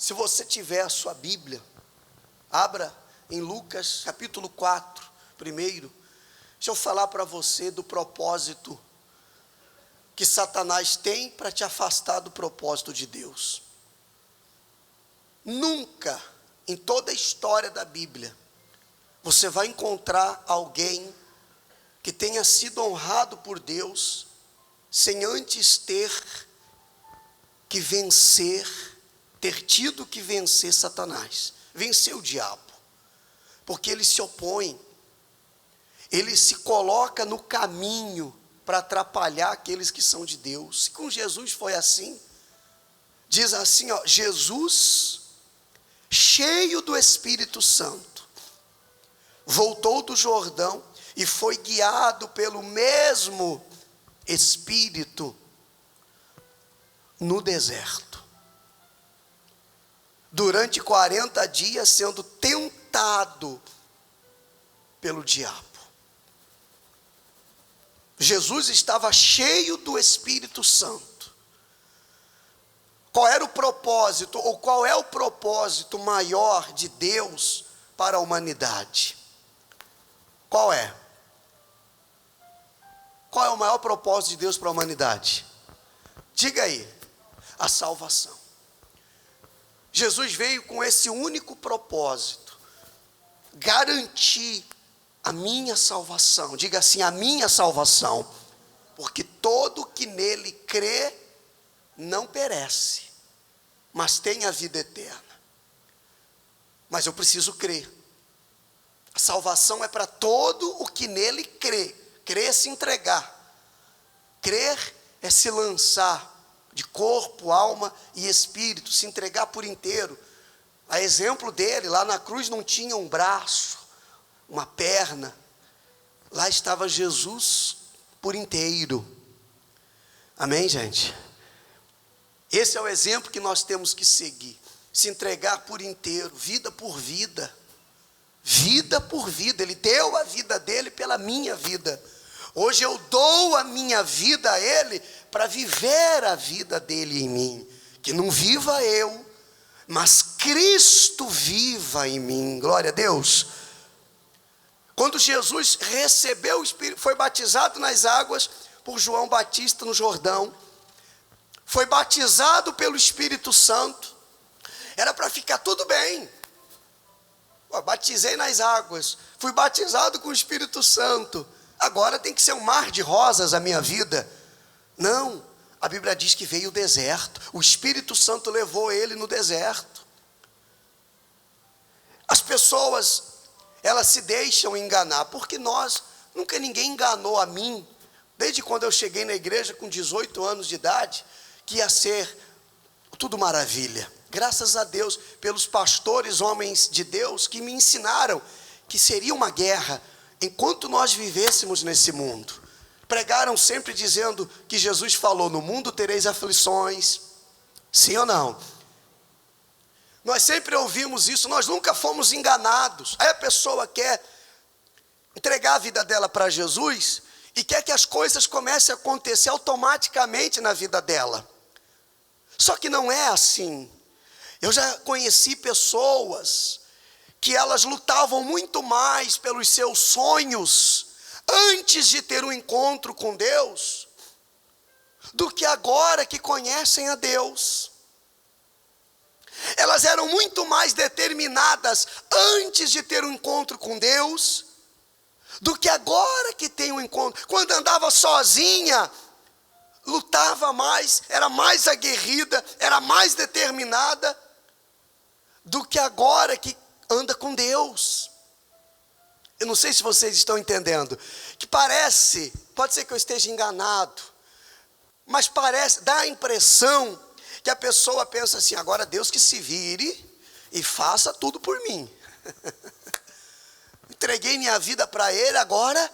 Se você tiver a sua Bíblia, abra em Lucas capítulo 4, primeiro. Deixa eu falar para você do propósito que Satanás tem para te afastar do propósito de Deus. Nunca, em toda a história da Bíblia, você vai encontrar alguém que tenha sido honrado por Deus, sem antes ter tido que vencer Satanás, vencer o diabo, porque ele se opõe, ele se coloca no caminho para atrapalhar aqueles que são de Deus. Com Jesus foi assim, diz assim, Jesus, cheio do Espírito Santo, voltou do Jordão e foi guiado pelo mesmo Espírito no deserto, durante 40 dias sendo tentado pelo diabo. Jesus estava cheio do Espírito Santo. Qual era o propósito, ou qual é o propósito maior de Deus para a humanidade? Qual é? Qual é o maior propósito de Deus para a humanidade? Diga aí, a salvação. Jesus veio com esse único propósito, garantir a minha salvação. Diga assim, a minha salvação, porque todo que nele crê não perece, mas tem a vida eterna. Mas eu preciso crer. A salvação é para todo o que nele crê. Crer é se entregar. Crer é se lançar de corpo, alma e espírito, se entregar por inteiro. A exemplo dele, lá na cruz não tinha um braço, uma perna. Lá estava Jesus por inteiro. Amém, gente? Esse é o exemplo que nós temos que seguir. Se entregar por inteiro, vida por vida. Vida por vida. Ele deu a vida dele pela minha vida. Hoje eu dou a minha vida a ele para viver a vida dele em mim. Que não viva eu, mas Cristo viva em mim. Glória a Deus. Quando Jesus recebeu o Espírito, foi batizado nas águas por João Batista no Jordão, foi batizado pelo Espírito Santo, era para ficar tudo bem. Batizei nas águas, fui batizado com o Espírito Santo, agora tem que ser um mar de rosas a minha vida. Não, a Bíblia diz que veio o deserto, o Espírito Santo levou ele no deserto. As pessoas, elas se deixam enganar, porque nunca ninguém enganou a mim, desde quando eu cheguei na igreja com 18 anos de idade, que ia ser tudo maravilha. Graças a Deus, pelos pastores, homens de Deus, que me ensinaram que seria uma guerra, enquanto nós vivêssemos nesse mundo. Pregaram sempre dizendo que Jesus falou, no mundo tereis aflições, sim ou não? Nós sempre ouvimos isso, nós nunca fomos enganados. Aí a pessoa quer entregar a vida dela para Jesus e quer que as coisas comecem a acontecer automaticamente na vida dela. Só que não é assim. Eu já conheci pessoas que elas lutavam muito mais pelos seus sonhos antes de ter um encontro com Deus do que agora que conhecem a Deus. Elas eram muito mais determinadas antes de ter um encontro com Deus do que agora que tem um encontro. Quando andava sozinha, lutava mais, era mais aguerrida, era mais determinada do que agora que anda com Deus. Eu não sei se vocês estão entendendo, que parece, pode ser que eu esteja enganado, mas parece, dá a impressão que a pessoa pensa assim, agora Deus que se vire e faça tudo por mim. Entreguei minha vida para Ele, agora,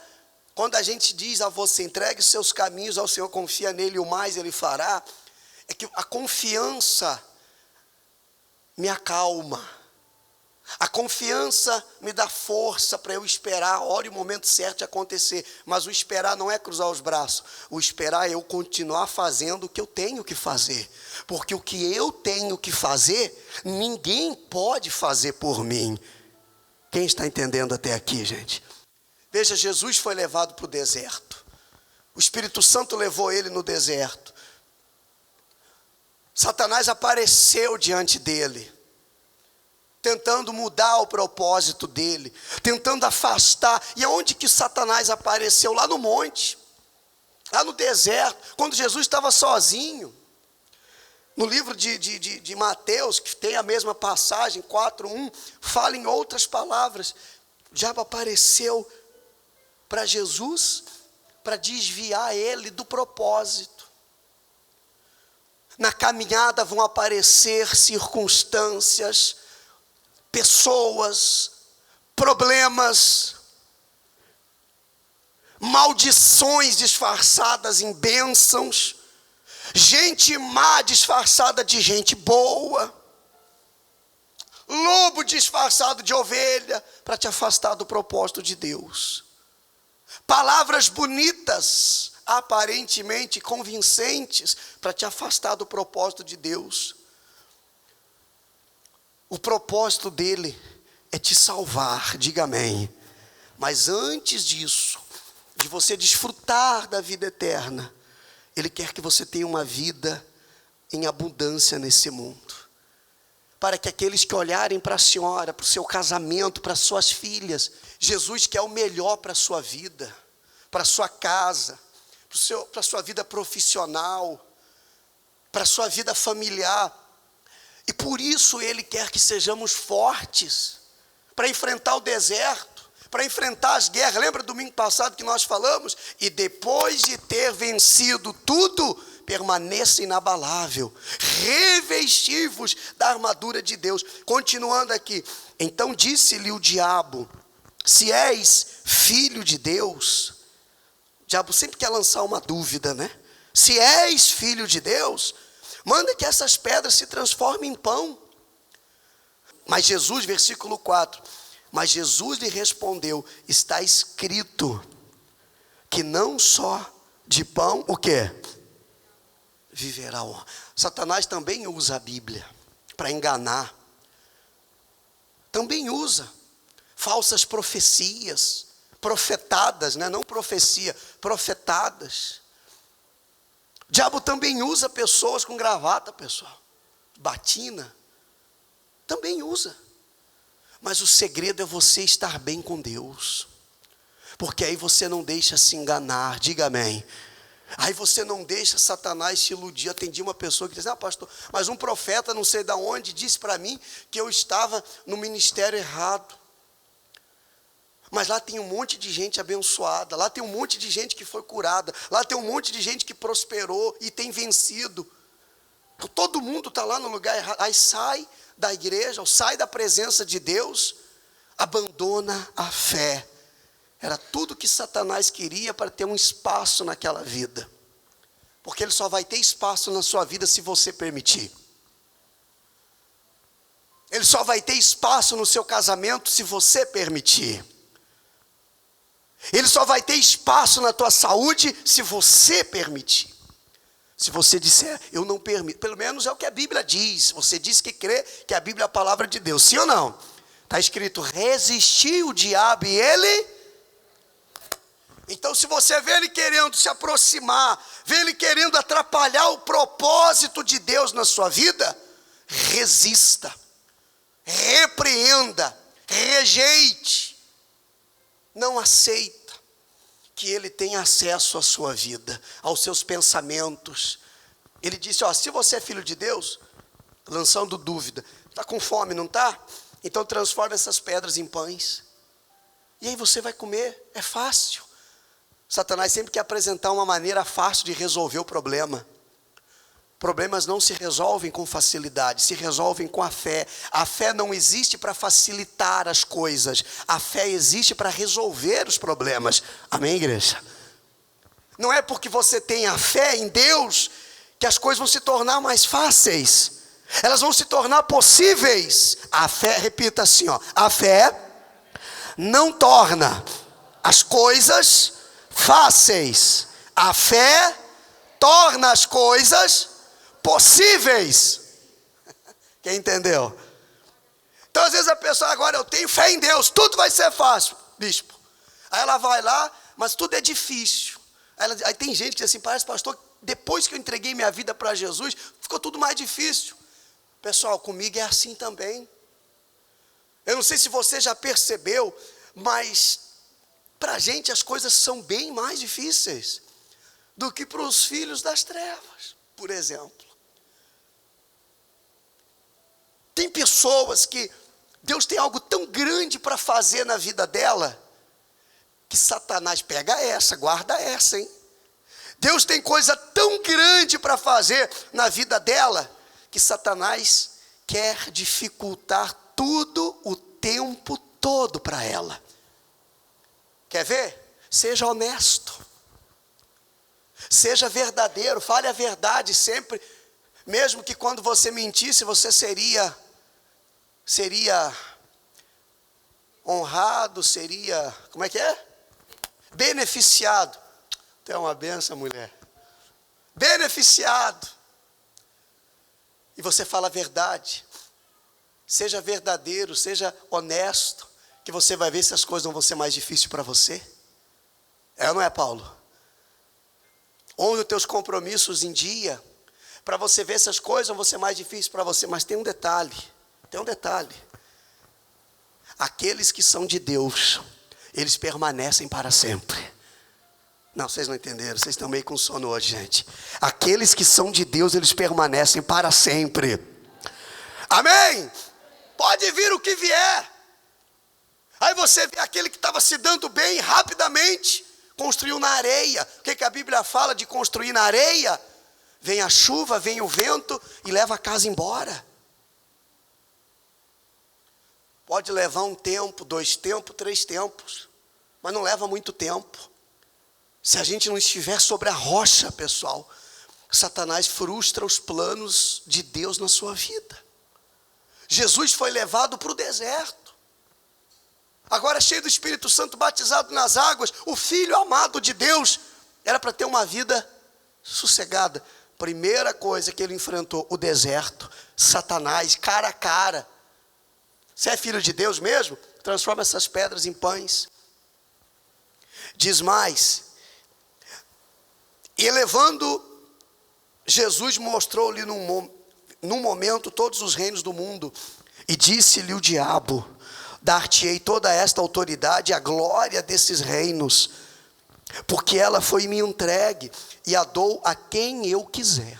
quando a gente diz a você, entregue os seus caminhos ao Senhor, confia nele e o mais Ele fará, é que a confiança me acalma. A confiança me dá força para eu esperar a hora e o momento certo de acontecer. Mas o esperar não é cruzar os braços. O esperar é eu continuar fazendo o que eu tenho que fazer. Porque o que eu tenho que fazer, ninguém pode fazer por mim. Quem está entendendo até aqui, gente? Veja, Jesus foi levado para o deserto. O Espírito Santo levou ele no deserto. Satanás apareceu diante dele, tentando mudar o propósito dele, tentando afastar. E aonde que Satanás apareceu? Lá no monte, lá no deserto, quando Jesus estava sozinho. No livro de Mateus, que tem a mesma passagem, 4:1, fala em outras palavras. O diabo apareceu para Jesus, para desviar ele do propósito. Na caminhada vão aparecer circunstâncias, pessoas, problemas, maldições disfarçadas em bênçãos, gente má disfarçada de gente boa, lobo disfarçado de ovelha, para te afastar do propósito de Deus. Palavras bonitas, aparentemente convincentes, para te afastar do propósito de Deus. O propósito dele é te salvar, diga amém. Mas antes disso, de você desfrutar da vida eterna, ele quer que você tenha uma vida em abundância nesse mundo. Para que aqueles que olharem para a senhora, para o seu casamento, para as suas filhas, Jesus quer o melhor para a sua vida, para a sua casa, para a sua vida profissional, para a sua vida familiar. E por isso ele quer que sejamos fortes, para enfrentar o deserto, para enfrentar as guerras. Lembra domingo passado que nós falamos? E depois de ter vencido tudo, permaneça inabalável, revestivos da armadura de Deus. Continuando aqui, então disse-lhe o diabo: se és filho de Deus. O diabo sempre quer lançar uma dúvida, né? Se és filho de Deus, manda que essas pedras se transformem em pão. Mas Jesus, versículo 4, mas Jesus lhe respondeu: está escrito que não só de pão, o quê? Viverá o homem. Satanás também usa a Bíblia para enganar. Também usa falsas profecias, profetadas, né? Não profecia, profetadas. O diabo também usa pessoas com gravata, pessoal, batina, também usa. Mas o segredo é você estar bem com Deus, porque aí você não deixa se enganar, diga amém. Aí você não deixa Satanás te iludir. Atendi uma pessoa que disse: pastor, mas um profeta não sei de onde disse para mim que eu estava no ministério errado. Mas lá tem um monte de gente abençoada, lá tem um monte de gente que foi curada, lá tem um monte de gente que prosperou e tem vencido. Então, todo mundo está lá no lugar errado. Aí sai da igreja, ou sai da presença de Deus, abandona a fé. Era tudo que Satanás queria para ter um espaço naquela vida. Porque ele só vai ter espaço na sua vida se você permitir. Ele só vai ter espaço no seu casamento se você permitir. Ele só vai ter espaço na tua saúde se você permitir. Se você disser: eu não permito, pelo menos é o que a Bíblia diz. Você diz que crê que a Bíblia é a palavra de Deus, sim ou não? Está escrito: resistir o diabo e ele... Então, se você vê ele querendo se aproximar, vê ele querendo atrapalhar o propósito de Deus na sua vida, resista, repreenda, rejeite, não aceita que ele tenha acesso à sua vida, aos seus pensamentos. Ele disse: se você é filho de Deus, lançando dúvida, está com fome, não está? Então transforma essas pedras em pães, e aí você vai comer, é fácil. Satanás sempre quer apresentar uma maneira fácil de resolver o problema. Problemas não se resolvem com facilidade, se resolvem com a fé. A fé não existe para facilitar as coisas, a fé existe para resolver os problemas. Amém, igreja? Não é porque você tem a fé em Deus que as coisas vão se tornar mais fáceis. Elas vão se tornar possíveis. A fé, repita assim, ó, a fé não torna as coisas fáceis. A fé torna as coisas possíveis. Quem entendeu? Então às vezes a pessoa, agora eu tenho fé em Deus, tudo vai ser fácil, bispo. Aí ela vai lá, mas tudo é difícil. Aí tem gente que diz assim, parece pastor, depois que eu entreguei minha vida para Jesus, ficou tudo mais difícil. Pessoal, comigo é assim também. Eu não sei se você já percebeu, mas para a gente as coisas são bem mais difíceis do que para os filhos das trevas, por exemplo. Tem pessoas que Deus tem algo tão grande para fazer na vida dela, que Satanás pega essa, guarda essa, hein? Deus tem coisa tão grande para fazer na vida dela, que Satanás quer dificultar tudo o tempo todo para ela. Quer ver? Seja honesto. Seja verdadeiro, fale a verdade sempre, mesmo que quando você mentisse, você seria honrado, seria, como é que é? Beneficiado. Tu é uma benção, mulher. Beneficiado. E você fala a verdade. Seja verdadeiro, seja honesto, que você vai ver se as coisas não vão ser mais difíceis para você. É ou não é, Paulo? Honre os teus compromissos em dia, para você ver se as coisas vão ser mais difíceis para você. Mas tem um detalhe. Aqueles que são de Deus, eles permanecem para sempre. Não, vocês não entenderam, vocês estão meio com sono hoje, gente. Aqueles que são de Deus, eles permanecem para sempre. Amém? Pode vir o que vier. Aí você vê aquele que estava se dando bem, rapidamente construiu na areia. O que a Bíblia fala de construir na areia? Vem a chuva, vem o vento e leva a casa embora. Pode levar um tempo, 2 tempos, 3 tempos, mas não leva muito tempo. Se a gente não estiver sobre a rocha, pessoal, Satanás frustra os planos de Deus na sua vida. Jesus foi levado para o deserto. Agora cheio do Espírito Santo, batizado nas águas, o Filho amado de Deus, era para ter uma vida sossegada. Primeira coisa que ele enfrentou, o deserto, Satanás, cara a cara. Você é filho de Deus mesmo? Transforma essas pedras em pães. Diz mais, elevando, Jesus mostrou-lhe num momento todos os reinos do mundo, e disse-lhe o diabo, dar-te-ei toda esta autoridade, a glória desses reinos, porque ela foi me entregue, e a dou a quem eu quiser.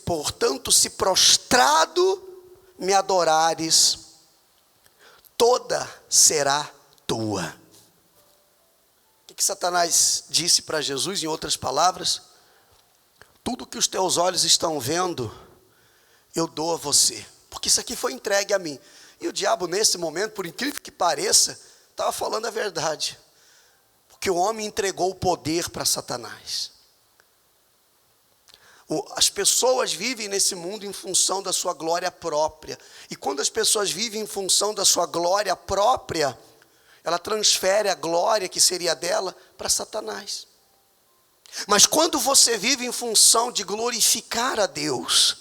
Portanto, se prostrado me adorares, toda será tua. O que Satanás disse para Jesus, em outras palavras? Tudo que os teus olhos estão vendo, eu dou a você, porque isso aqui foi entregue a mim. E o diabo nesse momento, por incrível que pareça, estava falando a verdade, porque o homem entregou o poder para Satanás. As pessoas vivem nesse mundo em função da sua glória própria, e quando as pessoas vivem em função da sua glória própria, ela transfere a glória que seria dela para Satanás. Mas quando você vive em função de glorificar a Deus,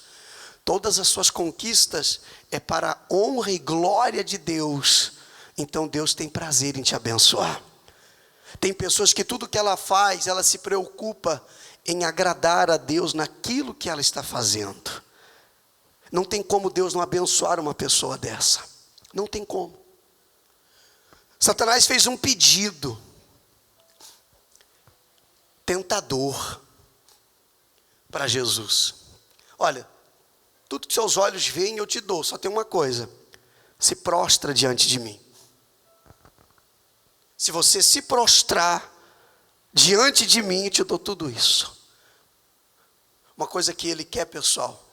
todas as suas conquistas é para a honra e glória de Deus, então Deus tem prazer em te abençoar. Tem pessoas que tudo que ela faz, ela se preocupa em agradar a Deus naquilo que ela está fazendo. Não tem como Deus não abençoar uma pessoa dessa. Não tem como. Satanás fez um pedido tentador para Jesus. Olha, tudo que seus olhos veem eu te dou, só tem uma coisa: se prostra diante de mim. Se você se prostrar diante de mim, eu te dou tudo isso. Uma coisa que ele quer, pessoal,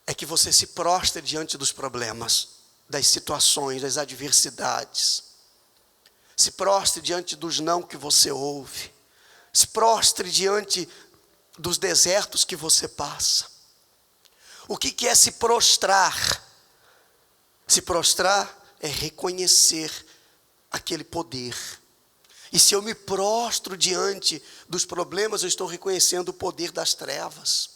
é que você se prostre diante dos problemas, das situações, das adversidades. Se prostre diante dos não que você ouve. Se prostre diante dos desertos que você passa. O que é se prostrar? Se prostrar é reconhecer aquele poder. E se eu me prostro diante dos problemas, eu estou reconhecendo o poder das trevas.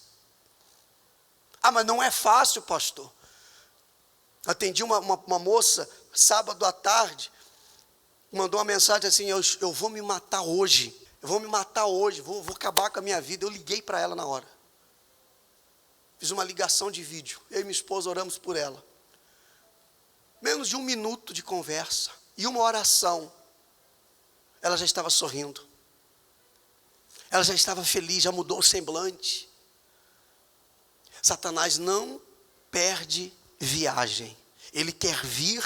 Ah, mas não é fácil, pastor. Atendi uma moça, sábado à tarde, mandou uma mensagem assim, eu vou me matar hoje. Eu vou me matar hoje, vou acabar com a minha vida. Eu liguei para ela na hora. Fiz uma ligação de vídeo. Eu e minha esposa oramos por ela. Menos de 1 minuto de conversa e uma oração. Ela já estava sorrindo. Ela já estava feliz, já mudou o semblante. Satanás não perde viagem. Ele quer vir,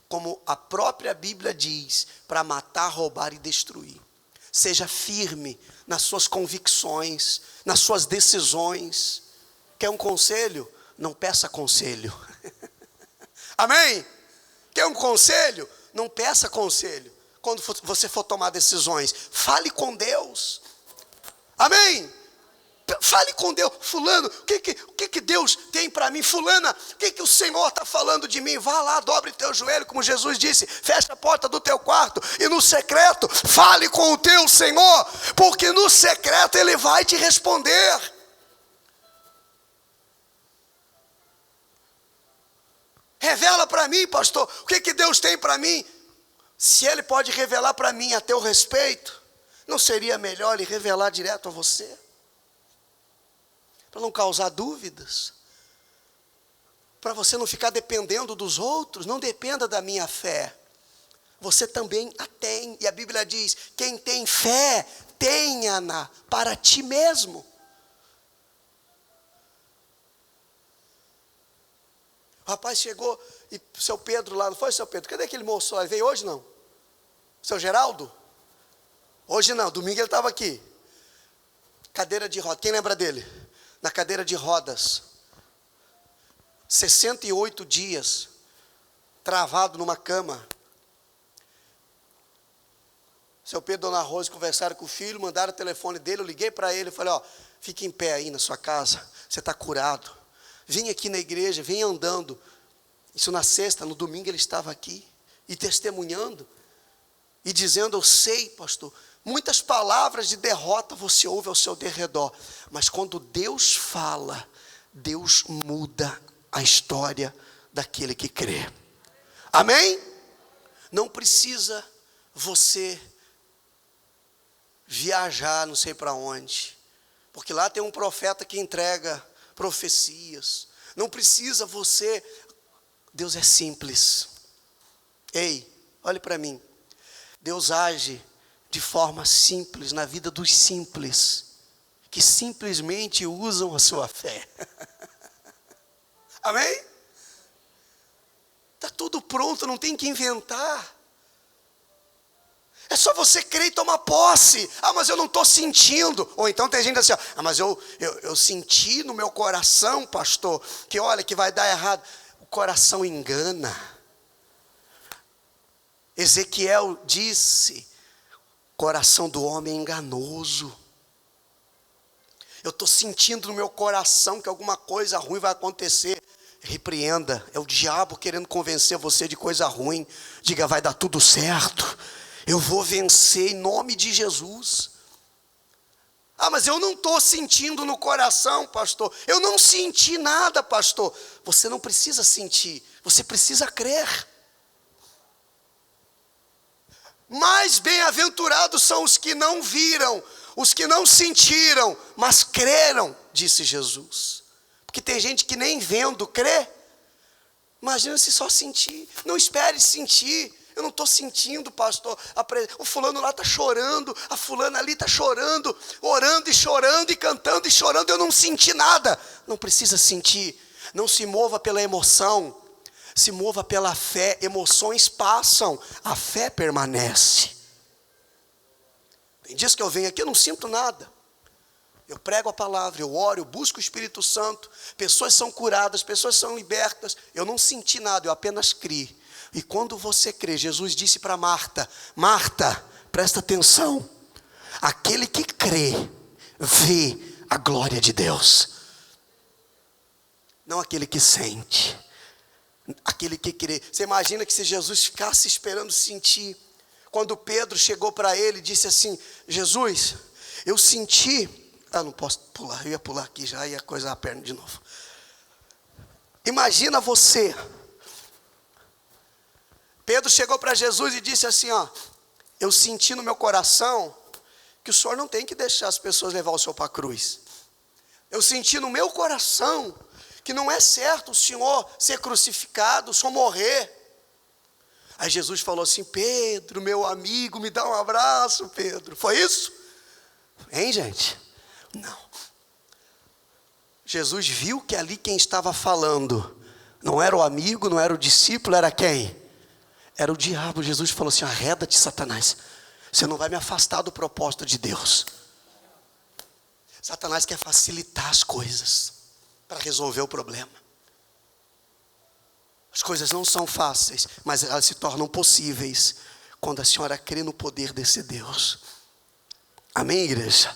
como a própria Bíblia diz, para matar, roubar e destruir. Seja firme nas suas convicções, nas suas decisões. Quer um conselho? Não peça conselho. Amém? Quer um conselho? Não peça conselho. Quando você for tomar decisões, fale com Deus. Amém? Fale com Deus. Fulano, o que Deus tem para mim? Fulana, o que o Senhor está falando de mim? Vá lá, dobre teu joelho, como Jesus disse. Fecha a porta do teu quarto e no secreto, fale com o teu Senhor. Porque no secreto Ele vai te responder. Revela para mim, pastor, o que Deus tem para mim? Se Ele pode revelar para mim a teu respeito, não seria melhor Ele revelar direto a você? Para não causar dúvidas, para você não ficar dependendo dos outros. Não dependa da minha fé, você também a tem, e a Bíblia diz, quem tem fé, tenha-na para ti mesmo. O rapaz chegou, e seu Pedro lá, não foi seu Pedro? Cadê aquele moço lá? Ele veio hoje não? Seu Geraldo? Hoje não, domingo ele estava aqui. Cadeira de rodas, quem lembra dele? Na cadeira de rodas. 68 dias, travado numa cama. Seu Pedro e Dona Rose conversaram com o filho, mandaram o telefone dele, eu liguei para ele, falei, fique em pé aí na sua casa, você está curado. Vim aqui na igreja, vem andando. Isso na sexta, no domingo ele estava aqui, e testemunhando, e dizendo, eu sei, pastor, muitas palavras de derrota você ouve ao seu derredor, mas quando Deus fala, Deus muda a história daquele que crê. Amém? Não precisa você viajar não sei para onde, porque lá tem um profeta que entrega profecias. Não precisa você, Deus é simples. Ei, olhe para mim. Deus age de forma simples na vida dos simples, que simplesmente usam a sua fé. Amém? Está tudo pronto, não tem que inventar. É só você crer e tomar posse. Ah, mas eu não estou sentindo. Ou então tem gente assim, mas eu senti no meu coração, pastor, que olha, que vai dar errado. O coração engana. Ezequiel disse, coração do homem é enganoso. Eu estou sentindo no meu coração que alguma coisa ruim vai acontecer. Repreenda, é o diabo querendo convencer você de coisa ruim. Diga, vai dar tudo certo. Eu vou vencer em nome de Jesus. Ah, mas eu não estou sentindo no coração, pastor. Eu não senti nada, pastor. Você não precisa sentir, você precisa crer. Mais bem-aventurados são os que não viram, os que não sentiram, mas creram, disse Jesus. Porque tem gente que nem vendo crê. Imagina se só sentir. Não espere sentir. Eu não estou sentindo, pastor. O fulano lá está chorando, a fulana ali está chorando, orando e chorando e cantando e chorando. Eu não senti nada. Não precisa sentir. Não se mova pela emoção. Se mova pela fé. Emoções passam, a fé permanece. Tem dias que eu venho aqui, eu não sinto nada. Eu prego a palavra, eu oro, eu busco o Espírito Santo. Pessoas são curadas, pessoas são libertas. Eu não senti nada, eu apenas criei. E quando você crê, Jesus disse para Marta, Marta, presta atenção. Aquele que crê, vê a glória de Deus. Não aquele que sente, aquele que crê. Você imagina que se Jesus ficasse esperando sentir, quando Pedro chegou para ele e disse assim: Jesus, eu senti, não posso pular, eu ia pular aqui já, ia coisar a perna de novo. Imagina você, Pedro chegou para Jesus e disse assim: eu senti no meu coração que o Senhor não tem que deixar as pessoas levar o Senhor para a cruz. Eu senti no meu coração que não é certo o Senhor ser crucificado, o Senhor morrer. Aí Jesus falou assim: Pedro, meu amigo, me dá um abraço, Pedro. Foi isso? Hein, gente? Não. Jesus viu que ali quem estava falando não era o amigo, não era o discípulo, era quem? Era o diabo. Jesus falou assim: arreda-te, Satanás. Você não vai me afastar do propósito de Deus. Satanás quer facilitar as coisas para resolver o problema. As coisas não são fáceis, mas elas se tornam possíveis quando a senhora crê no poder desse Deus. Amém, igreja?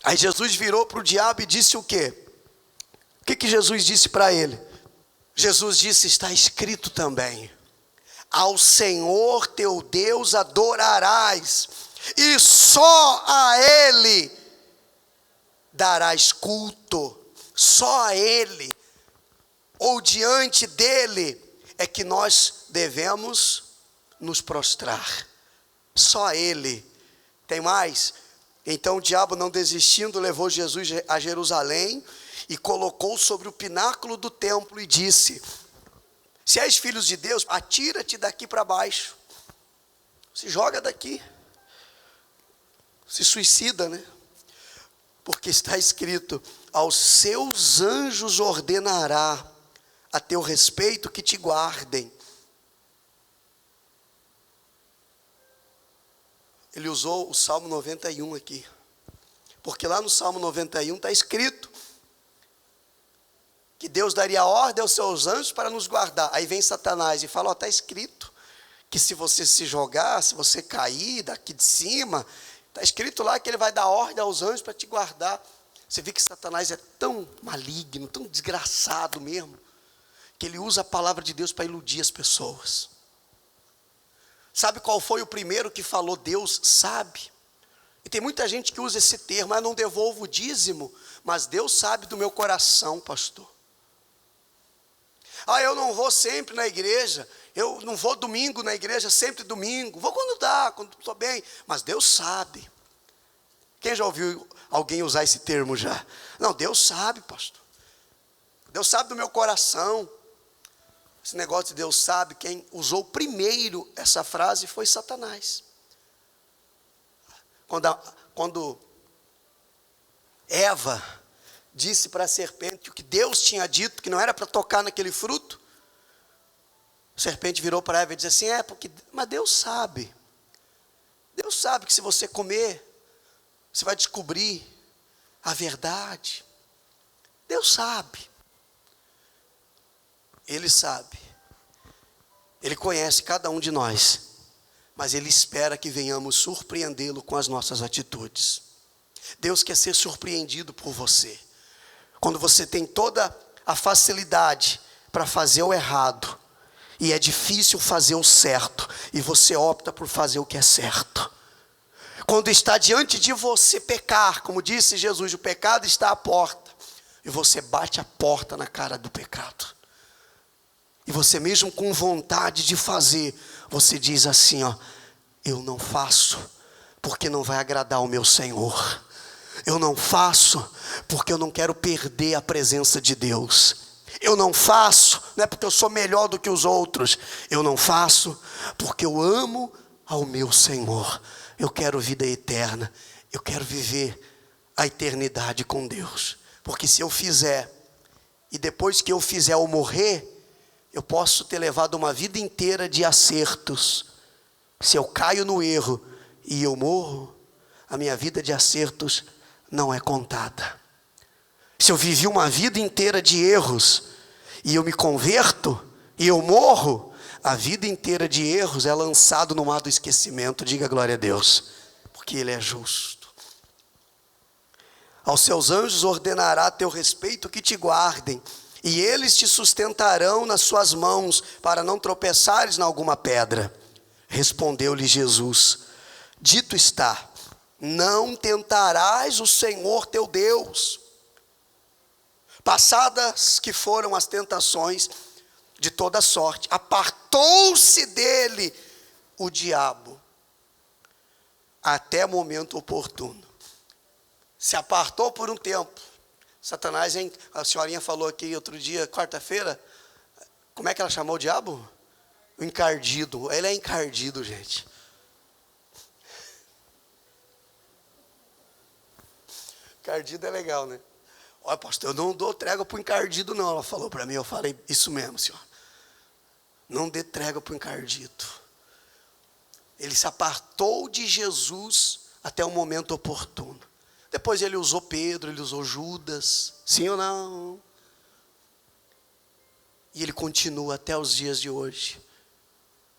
Aí Jesus virou para o diabo e disse o quê? O que Jesus disse para ele? Jesus disse: está escrito também: ao Senhor teu Deus adorarás, e só a Ele darás culto. Só a Ele, ou diante dEle, é que nós devemos nos prostrar. Só a Ele. Tem mais? Então o diabo, não desistindo, levou Jesus a Jerusalém e colocou sobre o pináculo do templo e disse: se és filho de Deus, atira-te daqui para baixo. Se joga daqui. Se suicida, né? Porque está escrito: aos seus anjos ordenará a teu respeito que te guardem. Ele usou o Salmo 91 aqui. Porque lá no Salmo 91 está escrito que Deus daria ordem aos seus anjos para nos guardar. Aí vem Satanás e fala: está escrito que se você se jogar, se você cair daqui de cima, está escrito lá que ele vai dar ordem aos anjos para te guardar. Você vê que Satanás é tão maligno, tão desgraçado mesmo, que ele usa a palavra de Deus para iludir as pessoas. Sabe qual foi o primeiro que falou Deus sabe? E tem muita gente que usa esse termo: não devolvo o dízimo, mas Deus sabe do meu coração, pastor. Eu não vou sempre na igreja, eu não vou domingo na igreja, sempre domingo, vou quando dá, quando estou bem, mas Deus sabe. Quem já ouviu alguém usar esse termo já? Não, Deus sabe, pastor. Deus sabe do meu coração. Esse negócio de Deus sabe, quem usou primeiro essa frase foi Satanás. Quando Eva disse para a serpente o que Deus tinha dito, que não era para tocar naquele fruto, a serpente virou para Eva e disse assim: mas Deus sabe. Deus sabe que se você comer, você vai descobrir a verdade. Deus sabe. Ele sabe. Ele conhece cada um de nós. Mas Ele espera que venhamos surpreendê-lo com as nossas atitudes. Deus quer ser surpreendido por você. Quando você tem toda a facilidade para fazer o errado, e é difícil fazer o certo, e você opta por fazer o que é certo. Quando está diante de você pecar, como disse Jesus, o pecado está à porta, e você bate a porta na cara do pecado. E você mesmo com vontade de fazer, você diz assim: eu não faço, porque não vai agradar o meu Senhor. Eu não faço, porque eu não quero perder a presença de Deus. Eu não faço, não é porque eu sou melhor do que os outros. Eu não faço, porque eu amo ao meu Senhor. Eu quero vida eterna. Eu quero viver a eternidade com Deus. Porque se eu fizer, e depois que eu fizer eu morrer, eu posso ter levado uma vida inteira de acertos. Se eu caio no erro e eu morro, a minha vida de acertos não é contada. Se eu vivi uma vida inteira de erros e eu me converto e eu morro, a vida inteira de erros é lançado no mar do esquecimento. Diga glória a Deus, porque Ele é justo. Aos seus anjos ordenará a teu respeito que te guardem, e eles te sustentarão nas suas mãos, para não tropeçares em alguma pedra. Respondeu-lhe Jesus: dito está, não tentarás o Senhor teu Deus. Passadas que foram as tentações de toda sorte, apartou-se dele o diabo, até o momento oportuno. Se apartou por um tempo. Satanás, hein? A senhorinha falou aqui outro dia, quarta-feira, como é que ela chamou o diabo? O encardido. Ele é encardido, gente. Encardido é legal, né? Olha, pastor, eu não dou trégua para o encardido, não. Ela falou para mim, eu falei, isso mesmo, senhor. Não dê trégua para o encardido. Ele se apartou de Jesus até o momento oportuno. Depois ele usou Pedro, ele usou Judas, sim ou não? E ele continua até os dias de hoje.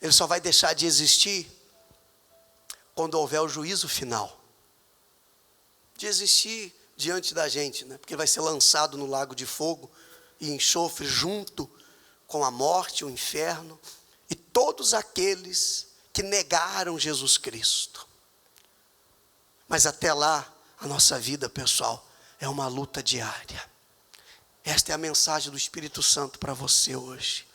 Ele só vai deixar de existir quando houver o juízo final. De existir diante da gente, né? Porque vai ser lançado no lago de fogo e enxofre junto com a morte, o inferno e todos aqueles que negaram Jesus Cristo. Mas até lá, a nossa vida, pessoal, é uma luta diária. Esta é a mensagem do Espírito Santo para você hoje.